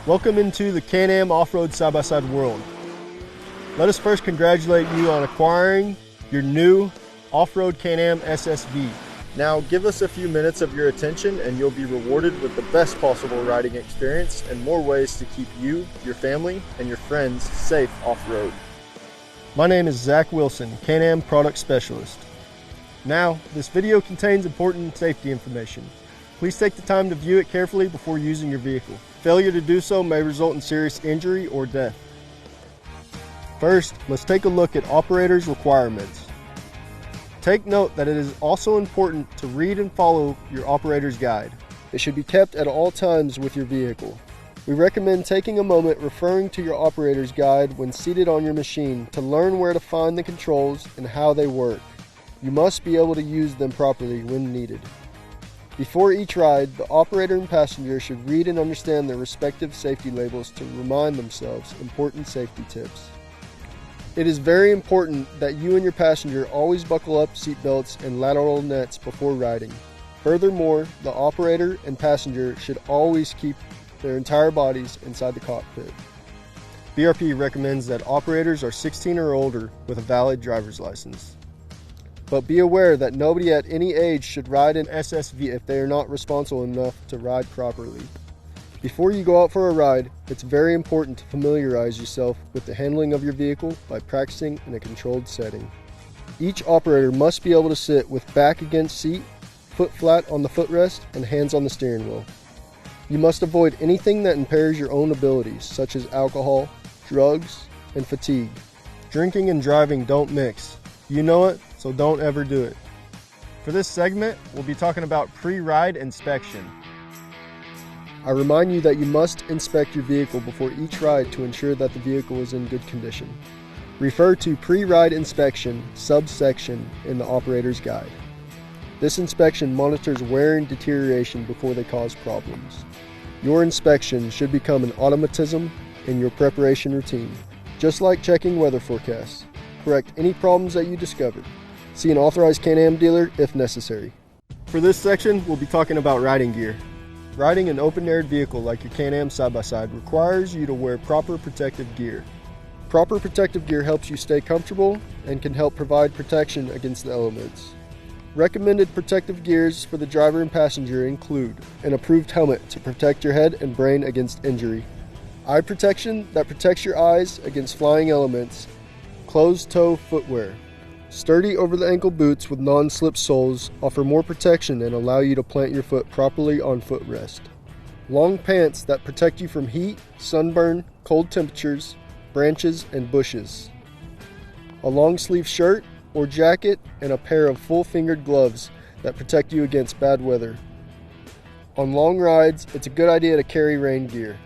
Welcome into the Can-Am off-road side-by-side world. Let us first congratulate you on acquiring your new off-road Can-Am SSV. Now give us a few minutes of your attention and you'll be rewarded with the best possible riding experience and more ways to keep you, your family, and your friends safe off-road. My name is Zach Wilson, Can-Am Product Specialist. Now, this video contains important safety information. Please take the time to view it carefully before using your vehicle. Failure to do so may result in serious injury or death. First, let's take a look at operators' requirements. Take note that it is also important to read and follow your operator's guide. It should be kept at all times with your vehicle. We recommend taking a moment referring to your operator's guide when seated on your machine to learn where to find the controls and how they work. You must be able to use them properly when needed. Before each ride, the operator and passenger should read and understand their respective safety labels to remind themselves important safety tips. It is very important that you and your passenger always buckle up seat belts and lateral nets before riding. Furthermore, the operator and passenger should always keep their entire bodies inside the cockpit. BRP recommends that operators are 16 or older with a valid driver's license. But be aware that nobody at any age should ride an SSV if they are not responsible enough to ride properly. Before you go out for a ride, it's very important to familiarize yourself with the handling of your vehicle by practicing in a controlled setting. Each operator must be able to sit with back against seat, foot flat on the footrest, and hands on the steering wheel. You must avoid anything that impairs your own abilities, such as alcohol, drugs, and fatigue. Drinking and driving don't mix. You know it, so don't ever do it. For this segment, we'll be talking about pre-ride inspection. I remind you that you must inspect your vehicle before each ride to ensure that the vehicle is in good condition. Refer to pre-ride inspection subsection in the operator's guide. This inspection monitors wear and deterioration before they cause problems. Your inspection should become an automatism in your preparation routine, just like checking weather forecasts. Correct any problems that you discover. See an authorized Can-Am dealer if necessary. For this section, we'll be talking about riding gear. Riding an open-aired vehicle like your Can-Am side-by-side requires you to wear proper protective gear. Proper protective gear helps you stay comfortable and can help provide protection against the elements. Recommended protective gears for the driver and passenger include an approved helmet to protect your head and brain against injury, eye protection that protects your eyes against flying elements, closed-toe footwear. Sturdy over-the-ankle boots with non-slip soles offer more protection and allow you to plant your foot properly on footrest. Long pants that protect you from heat, sunburn, cold temperatures, branches, and bushes. A long-sleeve shirt or jacket and a pair of full-fingered gloves that protect you against bad weather. On long rides, it's a good idea to carry rain gear.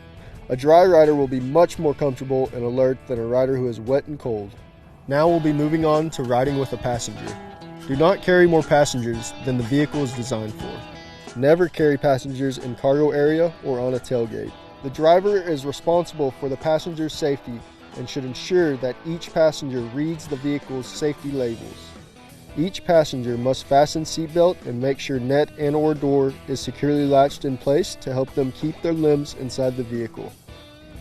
A dry rider will be much more comfortable and alert than a rider who is wet and cold. Now we'll be moving on to riding with a passenger. Do not carry more passengers than the vehicle is designed for. Never carry passengers in cargo area or on a tailgate. The driver is responsible for the passenger's safety and should ensure that each passenger reads the vehicle's safety labels. Each passenger must fasten seatbelt and make sure net and/or door is securely latched in place to help them keep their limbs inside the vehicle.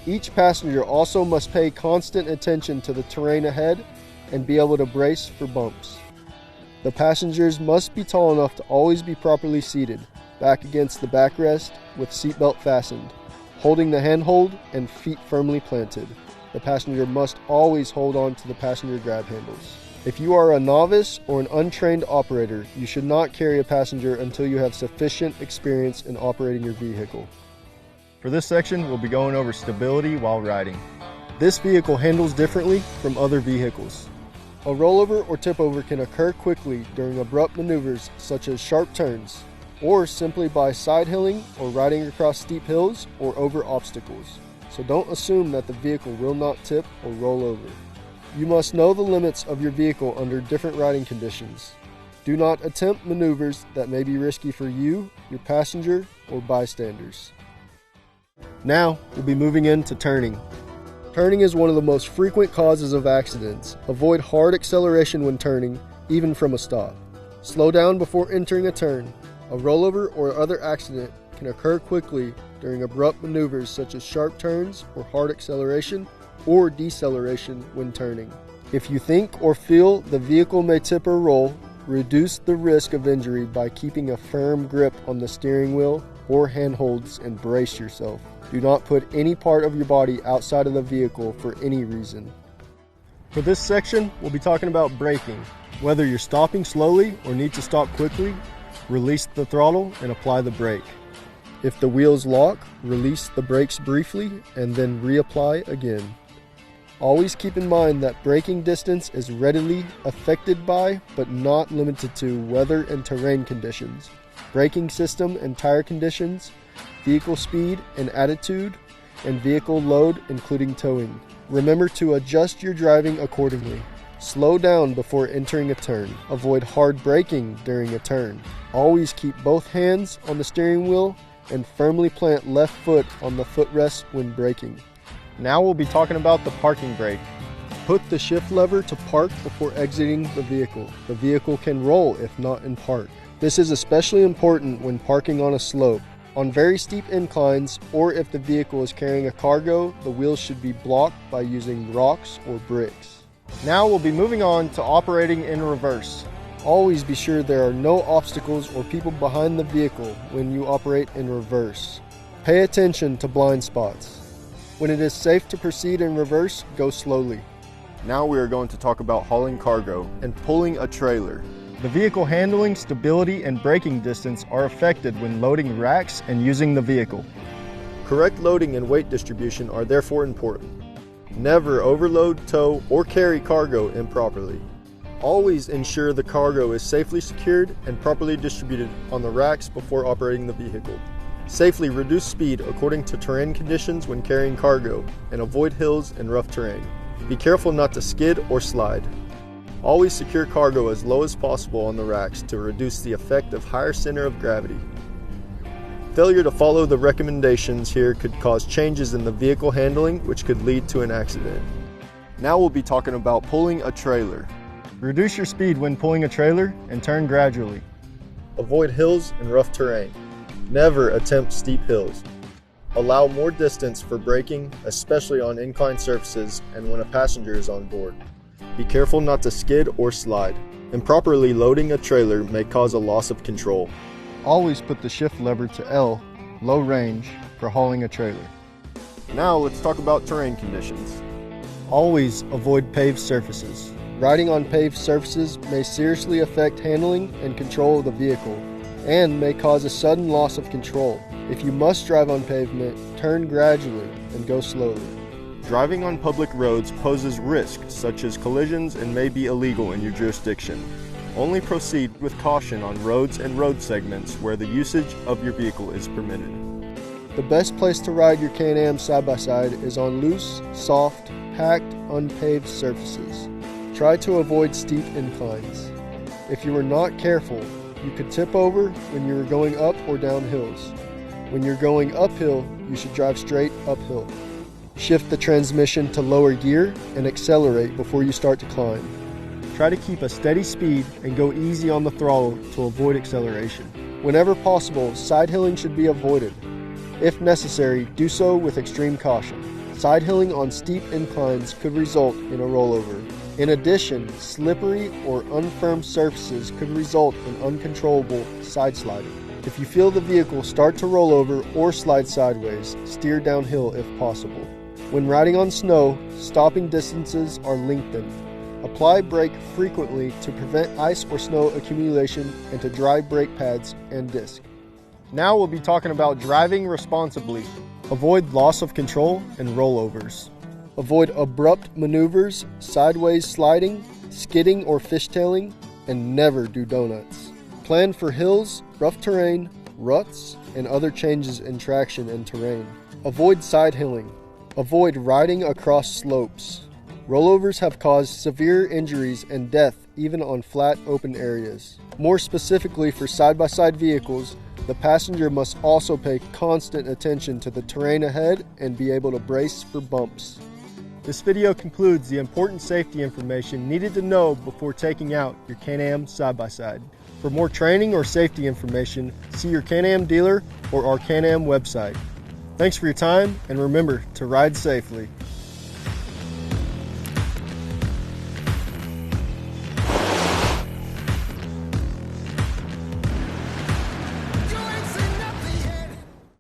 Each passenger also must pay constant attention to the terrain ahead and be able to brace for bumps. The passengers must be tall enough to always be properly seated, back against the backrest with seatbelt fastened, holding the handhold and feet firmly planted. The passenger must always hold on to the passenger grab handles. If you are a novice or an untrained operator, you should not carry a passenger until you have sufficient experience in operating your vehicle. For this section, we'll be going over stability while riding. This vehicle handles differently from other vehicles. A rollover or tipover can occur quickly during abrupt maneuvers such as sharp turns, or simply by side hilling or riding across steep hills or over obstacles. So don't assume that the vehicle will not tip or roll over. You must know the limits of your vehicle under different riding conditions. Do not attempt maneuvers that may be risky for you, your passenger, or bystanders. Now, we'll be moving into turning. Turning is one of the most frequent causes of accidents. Avoid hard acceleration when turning, even from a stop. Slow down before entering a turn. A rollover or other accident can occur quickly during abrupt maneuvers such as sharp turns or hard acceleration or deceleration when turning. If you think or feel the vehicle may tip or roll, reduce the risk of injury by keeping a firm grip on the steering wheel or handholds and brace yourself. Do not put any part of your body outside of the vehicle for any reason. For this section, we'll be talking about braking. Whether you're stopping slowly or need to stop quickly, release the throttle and apply the brake. If the wheels lock, release the brakes briefly and then reapply again. Always keep in mind that braking distance is readily affected by, but not limited to, weather and terrain conditions, braking system and tire conditions, vehicle speed and attitude, and vehicle load including towing. Remember to adjust your driving accordingly. Slow down before entering a turn. Avoid hard braking during a turn. Always keep both hands on the steering wheel and firmly plant left foot on the footrest when braking. Now we'll be talking about the parking brake. Put the shift lever to park before exiting the vehicle. The vehicle can roll if not in park. This is especially important when parking on a slope. On very steep inclines, or if the vehicle is carrying a cargo, the wheels should be blocked by using rocks or bricks. Now we'll be moving on to operating in reverse. Always be sure there are no obstacles or people behind the vehicle when you operate in reverse. Pay attention to blind spots. When it is safe to proceed in reverse, go slowly. Now we are going to talk about hauling cargo and pulling a trailer. The vehicle handling, stability, and braking distance are affected when loading racks and using the vehicle. Correct loading and weight distribution are therefore important. Never overload, tow, or carry cargo improperly. Always ensure the cargo is safely secured and properly distributed on the racks before operating the vehicle. Safely reduce speed according to terrain conditions when carrying cargo and avoid hills and rough terrain. Be careful not to skid or slide. Always secure cargo as low as possible on the racks to reduce the effect of higher center of gravity. Failure to follow the recommendations here could cause changes in the vehicle handling, which could lead to an accident. Now we'll be talking about pulling a trailer. Reduce your speed when pulling a trailer and turn gradually. Avoid hills and rough terrain. Never attempt steep hills. Allow more distance for braking, especially on inclined surfaces and when a passenger is on board. Be careful not to skid or slide. Improperly loading a trailer may cause a loss of control. Always put the shift lever to L, low range, for hauling a trailer. Now let's talk about terrain conditions. Always avoid paved surfaces. Riding on paved surfaces may seriously affect handling and control of the vehicle, and may cause a sudden loss of control. If you must drive on pavement, turn gradually and go slowly. Driving on public roads poses risks such as collisions and may be illegal in your jurisdiction. Only proceed with caution on roads and road segments where the usage of your vehicle is permitted. The best place to ride your Can-Am side-by-side is on loose, soft, packed, unpaved surfaces. Try to avoid steep inclines. If you are not careful, you could tip over when you are going up or down hills. When you're going uphill, you should drive straight uphill. Shift the transmission to lower gear and accelerate before you start to climb. Try to keep a steady speed and go easy on the throttle to avoid acceleration. Whenever possible, side hilling should be avoided. If necessary, do so with extreme caution. Side hilling on steep inclines could result in a rollover. In addition, slippery or unfirm surfaces could result in uncontrollable side sliding. If you feel the vehicle start to roll over or slide sideways, steer downhill if possible. When riding on snow, stopping distances are lengthened. Apply brake frequently to prevent ice or snow accumulation and to dry brake pads and disc. Now we'll be talking about driving responsibly. Avoid loss of control and rollovers. Avoid abrupt maneuvers, sideways sliding, skidding or fishtailing, and never do donuts. Plan for hills, rough terrain, ruts, and other changes in traction and terrain. Avoid side hilling. Avoid riding across slopes. Rollovers have caused severe injuries and death even on flat open areas. More specifically for side-by-side vehicles, the passenger must also pay constant attention to the terrain ahead and be able to brace for bumps. This video concludes the important safety information needed to know before taking out your Can-Am side-by-side. For more training or safety information, see your Can-Am dealer or our Can-Am website. Thanks for your time, and remember to ride safely.